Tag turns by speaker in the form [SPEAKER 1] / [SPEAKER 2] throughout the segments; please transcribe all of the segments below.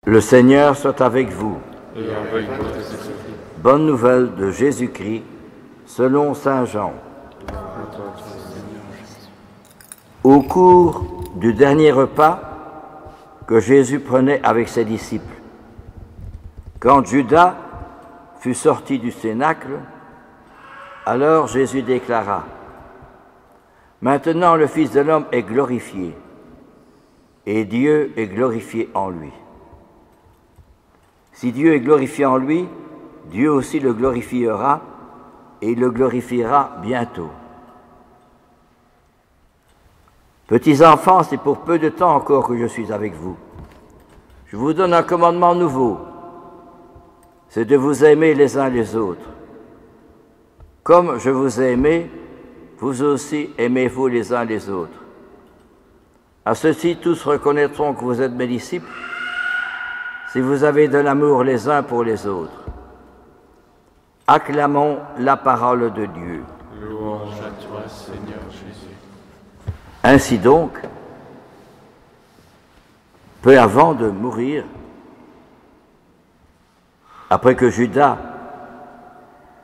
[SPEAKER 1] Le Seigneur soit avec vous.
[SPEAKER 2] Et avec votre esprit.
[SPEAKER 1] Bonne nouvelle de Jésus-Christ, selon saint Jean. Au cours du dernier repas que Jésus prenait avec ses disciples, quand Judas fut sorti du cénacle, alors Jésus déclara: « Maintenant le Fils de l'homme est glorifié, et Dieu est glorifié en lui. Si Dieu est glorifié en lui, Dieu aussi le glorifiera, et il le glorifiera bientôt. Petits enfants, c'est pour peu de temps encore que je suis avec vous. Je vous donne un commandement nouveau, c'est de vous aimer les uns les autres. Comme je vous ai aimé, vous aussi aimez-vous les uns les autres. À ceci, tous reconnaîtront que vous êtes mes disciples, si vous avez de l'amour les uns pour les autres. Acclamons la parole de Dieu.
[SPEAKER 2] Louange à toi, Seigneur Jésus.
[SPEAKER 1] Ainsi donc, peu avant de mourir, après que Judas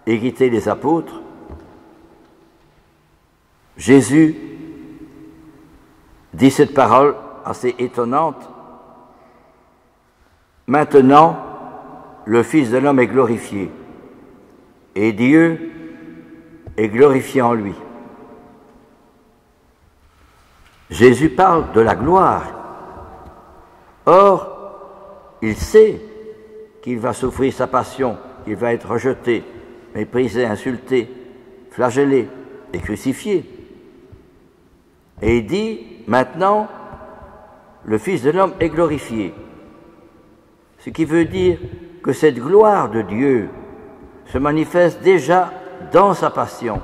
[SPEAKER 1] ait quitté les apôtres, Jésus dit cette parole assez étonnante: « Maintenant, le Fils de l'homme est glorifié, et Dieu est glorifié en lui. » Jésus parle de la gloire. Or, il sait qu'il va souffrir sa passion, qu'il va être rejeté, méprisé, insulté, flagellé et crucifié. Et il dit, maintenant, le Fils de l'homme est glorifié. Ce qui veut dire que cette gloire de Dieu se manifeste déjà dans sa passion,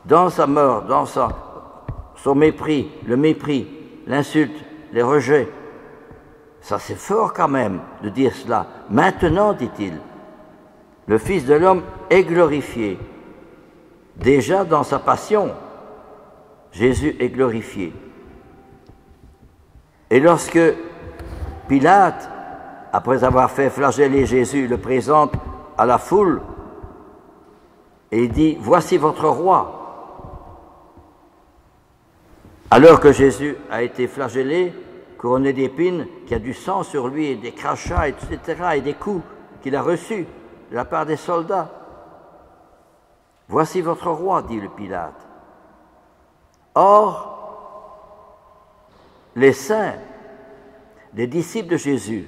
[SPEAKER 1] dans sa mort, dans son mépris, le mépris, l'insulte, les rejets. Ça, c'est fort quand même de dire cela. Maintenant, dit-il, le Fils de l'homme est glorifié. Déjà dans sa passion, Jésus est glorifié. Et lorsque Pilate, après avoir fait flageller Jésus, le présente à la foule et il dit « Voici votre roi ». Alors que Jésus a été flagellé, couronné d'épines, qu'il y a du sang sur lui, et des crachats, etc., et des coups qu'il a reçus de la part des soldats. « Voici votre roi », dit le Pilate. Or, les saints, les disciples de Jésus,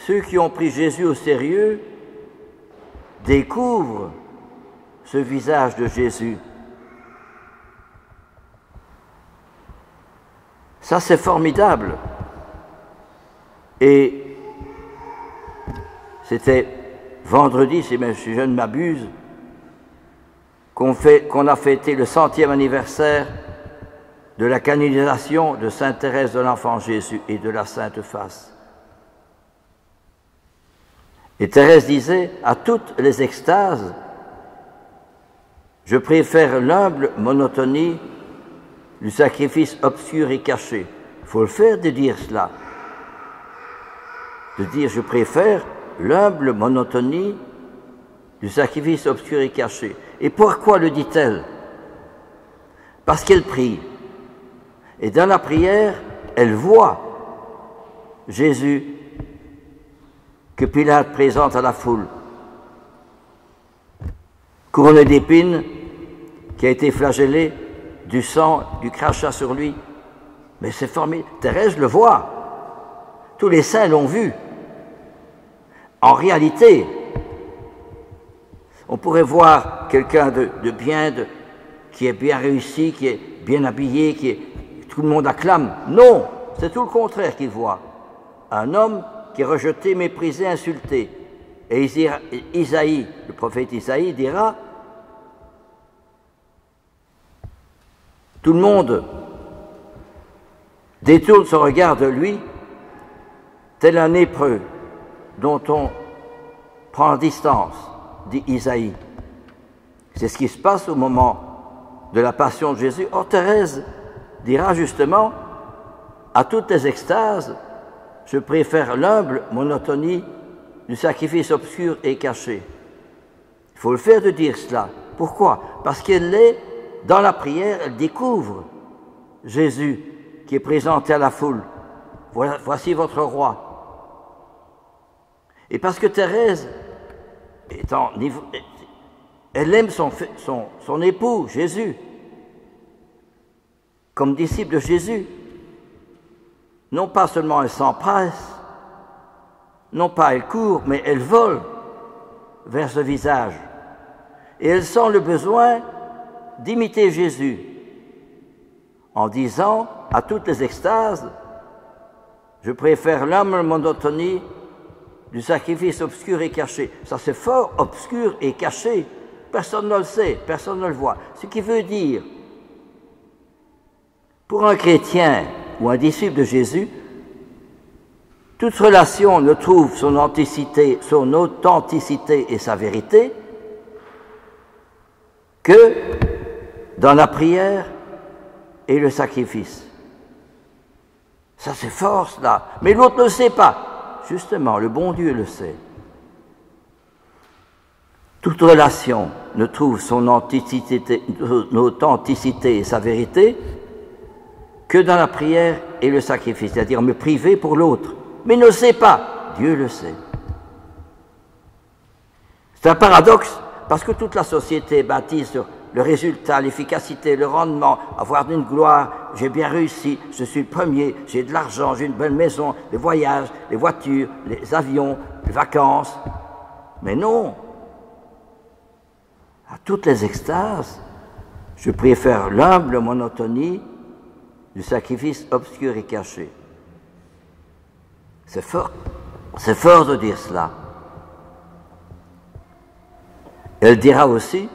[SPEAKER 1] ceux qui ont pris Jésus au sérieux, découvrent ce visage de Jésus. Ça, c'est formidable. Et c'était vendredi, si je ne m'abuse, qu'on a fêté le 100e anniversaire de la canonisation de Sainte Thérèse de l'Enfant Jésus et de la Sainte Face. Et Thérèse disait, à toutes les extases, je préfère l'humble monotonie du sacrifice obscur et caché. Il faut le faire de dire cela. De dire, je préfère l'humble monotonie du sacrifice obscur et caché. Et pourquoi le dit-elle? Parce qu'elle prie. Et dans la prière, elle voit Jésus que Pilate présente à la foule, couronné d'épines, qui a été flagellé, du sang, du crachat sur lui. Mais c'est formidable. Thérèse le voit. Tous les saints l'ont vu. En réalité, on pourrait voir quelqu'un de bien, qui est bien réussi, qui est bien habillé, tout le monde acclame. Non, c'est tout le contraire qu'il voit. Un homme qui est rejeté, méprisé, insulté. Et Isaïe, le prophète Isaïe dira, tout le monde détourne son regard de lui, tel un lépreux dont on prend distance, dit Isaïe. C'est ce qui se passe au moment de la passion de Jésus. Or, Thérèse dira justement, à toutes les extases, je préfère l'humble monotonie du sacrifice obscur et caché. Il faut le faire de dire cela. Pourquoi? Parce qu'elle est, dans la prière, elle découvre Jésus qui est présenté à la foule. Voici votre roi. Et parce que Thérèse, elle aime son époux, Jésus, comme disciple de Jésus. Non pas seulement elle s'empresse, non pas elle court, mais elle vole vers ce visage. Et elle sent le besoin d'imiter Jésus en disant à toutes les extases, je préfère l'humble monotonie du sacrifice obscur et caché. Ça c'est fort, obscur et caché. Personne ne le sait, personne ne le voit. Ce qui veut dire, pour un chrétien ou un disciple de Jésus, toute relation ne trouve son authenticité et sa vérité que dans la prière et le sacrifice. Ça c'est fort cela, mais l'autre ne le sait pas. Justement, le bon Dieu le sait. Toute relation ne trouve son authenticité et sa vérité que dans la prière et le sacrifice, c'est-à-dire me priver pour l'autre. Mais ne le sait pas, Dieu le sait. C'est un paradoxe, parce que toute la société est bâtie sur le résultat, l'efficacité, le rendement, avoir une gloire, j'ai bien réussi, je suis le premier, j'ai de l'argent, j'ai une belle maison, les voyages, les voitures, les avions, les vacances. Mais non, à toutes les extases, je préfère l'humble monotonie du sacrifice obscur et caché. C'est fort de dire cela. Elle dira aussi,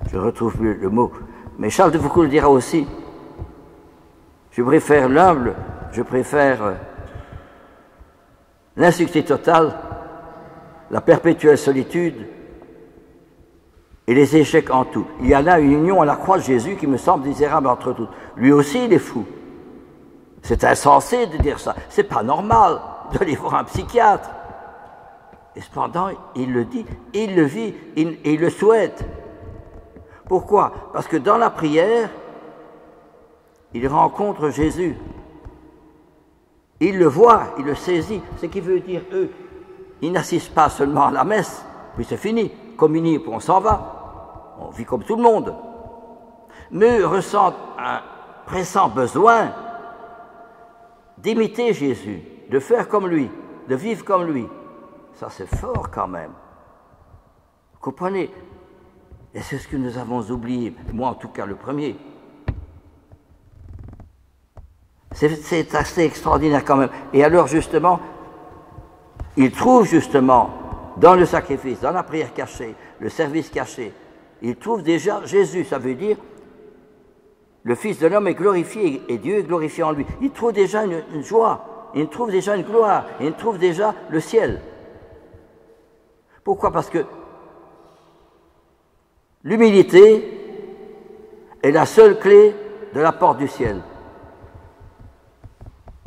[SPEAKER 1] je ne retrouve plus le mot, mais Charles de Foucault le dira aussi, je préfère l'humble, je préfère l'insuccès total, la perpétuelle solitude et les échecs en tout. Il y a là une union à la croix de Jésus qui me semble misérable entre toutes. Lui aussi, il est fou. C'est insensé de dire ça. C'est pas normal d'aller voir un psychiatre. Et cependant, il le dit, il le vit, il le souhaite. Pourquoi? Parce que dans la prière, il rencontre Jésus. Il le voit, il le saisit. Ce qui veut dire, eux, ils n'assistent pas seulement à la messe, puis c'est fini. Communier, puis on s'en va. On vit comme tout le monde. Mais eux ressentent un pressant besoin d'imiter Jésus, de faire comme lui, de vivre comme lui. Ça, c'est fort quand même. Vous comprenez? Et c'est ce que nous avons oublié, moi en tout cas le premier. C'est assez extraordinaire quand même. Et alors justement, il trouve justement dans le sacrifice, dans la prière cachée, le service caché, il trouve déjà Jésus, ça veut dire le Fils de l'homme est glorifié et Dieu est glorifié en lui. Il trouve déjà une joie, il trouve déjà une gloire, il trouve déjà le ciel. Pourquoi? Parce que l'humilité est la seule clé de la porte du ciel.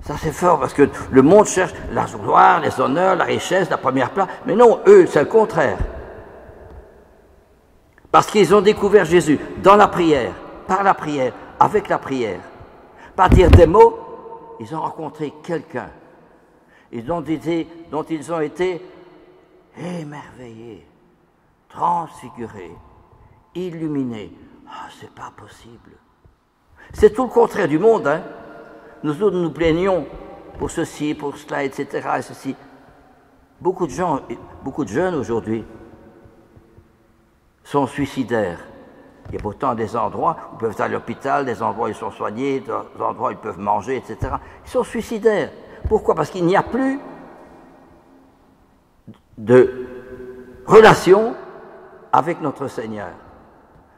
[SPEAKER 1] Ça c'est fort parce que le monde cherche la gloire, les honneurs, la richesse, la première place. Mais non, eux, c'est le contraire. Parce qu'ils ont découvert Jésus dans la prière, par la prière, avec la prière. Pas dire des mots, ils ont rencontré quelqu'un. Dont ils ont été émerveillés, transfigurés, illuminés. Ah, c'est pas possible. C'est tout le contraire du monde, hein. Nous autres nous plaignons pour ceci, pour cela, etc. Et ceci. Beaucoup de jeunes aujourd'hui sont suicidaires. Il y a pourtant des endroits où ils peuvent aller à l'hôpital, des endroits où ils sont soignés, des endroits où ils peuvent manger, etc. Ils sont suicidaires. Pourquoi? Parce qu'il n'y a plus de relation avec notre Seigneur.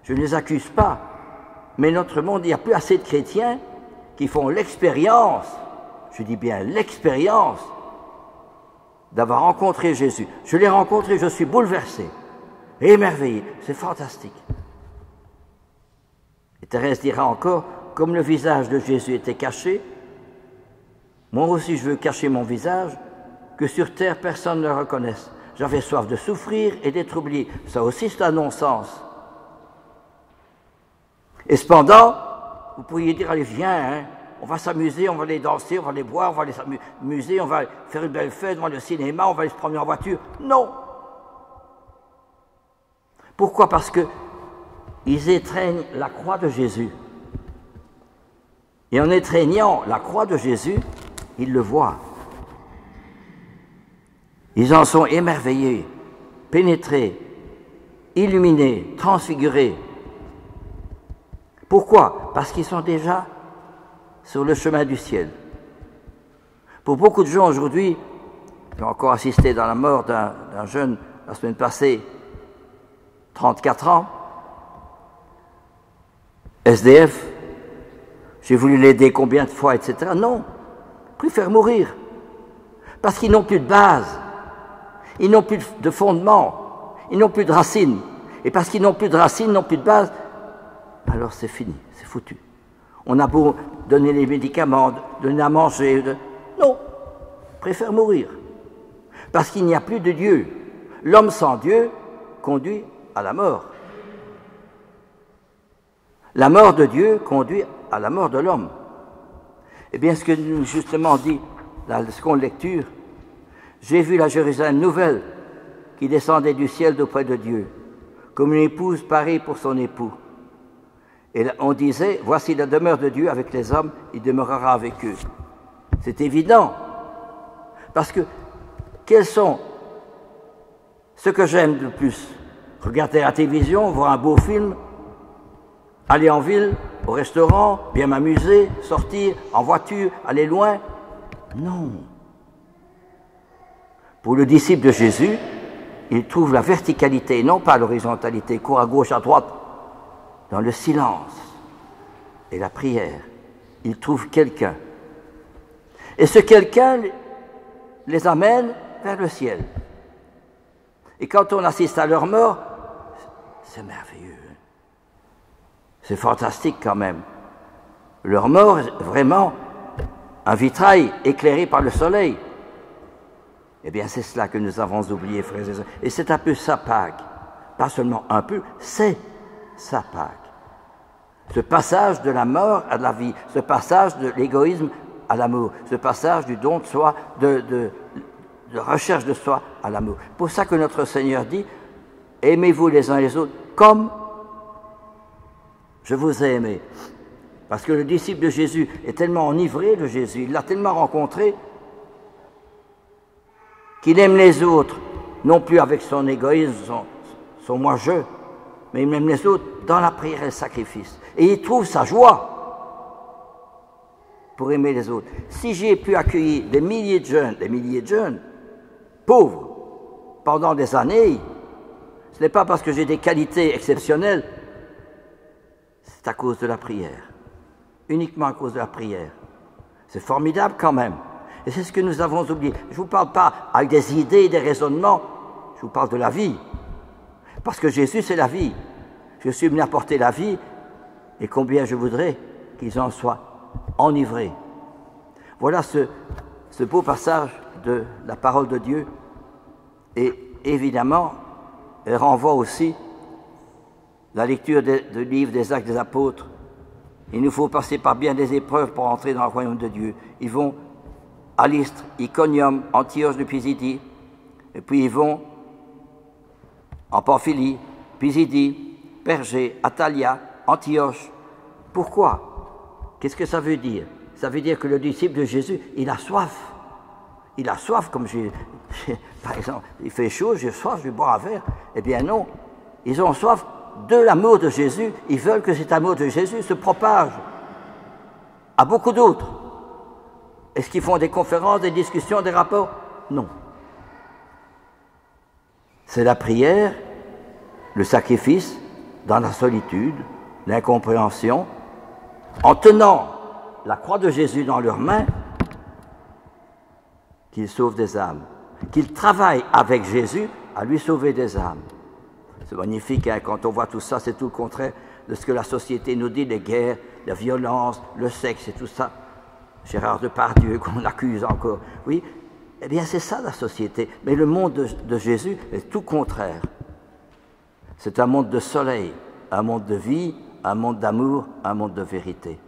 [SPEAKER 1] Je ne les accuse pas, mais notre monde, il n'y a plus assez de chrétiens qui font l'expérience, je dis bien l'expérience, d'avoir rencontré Jésus. Je l'ai rencontré, je suis bouleversé, émerveillé, c'est fantastique. Et Thérèse dira encore, comme le visage de Jésus était caché, Moi aussi, je veux cacher mon visage, que sur terre, personne ne le reconnaisse. J'avais soif de souffrir et d'être oublié. Ça aussi, c'est un non-sens. Et cependant, vous pourriez dire, allez, viens, hein, on va s'amuser, on va aller danser, on va aller boire, on va aller s'amuser, on va faire une belle fête, on va aller au cinéma, on va aller se promener en voiture. Non. Pourquoi? Parce que ils étreignent la croix de Jésus. Et en étreignant la croix de Jésus, ils le voient. Ils en sont émerveillés, pénétrés, illuminés, transfigurés. Pourquoi? Parce qu'ils sont déjà sur le chemin du ciel. Pour beaucoup de gens aujourd'hui, j'ai encore assisté dans la mort d'un jeune la semaine passée, 34 ans, SDF, j'ai voulu l'aider combien de fois, etc. Non, préfère mourir. Parce qu'ils n'ont plus de base, ils n'ont plus de fondement, ils n'ont plus de racines. Et parce qu'ils n'ont plus de racines, n'ont plus de base, alors c'est fini, c'est foutu. On a beau donner les médicaments, donner à manger, non, préfère mourir. Parce qu'il n'y a plus de Dieu. L'homme sans Dieu conduit à la mort. La mort de Dieu conduit à la mort de l'homme. Eh bien, ce que nous justement dit la seconde lecture, j'ai vu la Jérusalem nouvelle qui descendait du ciel d'auprès de Dieu, comme une épouse parée pour son époux. Et on disait, voici la demeure de Dieu avec les hommes, il demeurera avec eux. C'est évident. Parce que, quels sont ce que j'aime le plus? Regarder la télévision, voir un beau film, aller en ville, au restaurant, bien m'amuser, sortir, en voiture, aller loin? Non. Pour le disciple de Jésus, il trouve la verticalité, non pas l'horizontalité, court à gauche, à droite, dans le silence et la prière. Il trouve quelqu'un. Et ce quelqu'un les amène vers le ciel. Et quand on assiste à leur mort, c'est merveilleux. C'est fantastique quand même. Leur mort est vraiment un vitrail éclairé par le soleil. Eh bien, c'est cela que nous avons oublié, frères et sœurs. Et c'est un peu sa Pâque. Pas seulement un peu, c'est sa Pâque. Ce passage de la mort à la vie, ce passage de l'égoïsme à l'amour, ce passage du don de soi, de recherche de soi à l'amour. Pour ça que notre Seigneur dit, aimez-vous les uns les autres comme je vous ai aimé. Parce que le disciple de Jésus est tellement enivré de Jésus, il l'a tellement rencontré, qu'il aime les autres, non plus avec son égoïsme, son moi-je, mais il aime les autres dans la prière et le sacrifice. Et il trouve sa joie pour aimer les autres. Si j'ai pu accueillir des milliers de jeunes, pauvres, pendant des années, ce n'est pas parce que j'ai des qualités exceptionnelles, c'est à cause de la prière. Uniquement à cause de la prière. C'est formidable quand même. Et c'est ce que nous avons oublié. Je ne vous parle pas avec des idées, des raisonnements, je vous parle de la vie. Parce que Jésus, c'est la vie. Je suis venu apporter la vie, et combien je voudrais qu'ils en soient enivrés. Voilà ce beau passage de la parole de Dieu. Et évidemment, elle renvoie aussi la lecture du livre des Actes des Apôtres. Il nous faut passer par bien des épreuves pour entrer dans le royaume de Dieu. Ils vont à Lystre, Iconium, Antioche de Pisidie, et puis ils vont en Pamphylie, Pisidie, Pergé, Attalia, Antioche. Pourquoi? Qu'est-ce que ça veut dire? Ça veut dire que le disciple de Jésus, il a soif. Il a soif, comme par exemple, il fait chaud, j'ai soif, je vais boire un verre. Eh bien non, ils ont soif de l'amour de Jésus. Ils veulent que cet amour de Jésus se propage à beaucoup d'autres. Est-ce qu'ils font des conférences, des discussions, des rapports? Non. C'est la prière, le sacrifice, dans la solitude, l'incompréhension, en tenant la croix de Jésus dans leurs mains, qu'ils sauvent des âmes, qu'ils travaillent avec Jésus à lui sauver des âmes. C'est magnifique, hein, quand on voit tout ça, c'est tout le contraire de ce que la société nous dit, les guerres, la violence, le sexe et tout ça. Gérard Depardieu qu'on accuse encore. Oui, eh bien c'est ça la société. Mais le monde de Jésus est tout contraire. C'est un monde de soleil, un monde de vie, un monde d'amour, un monde de vérité.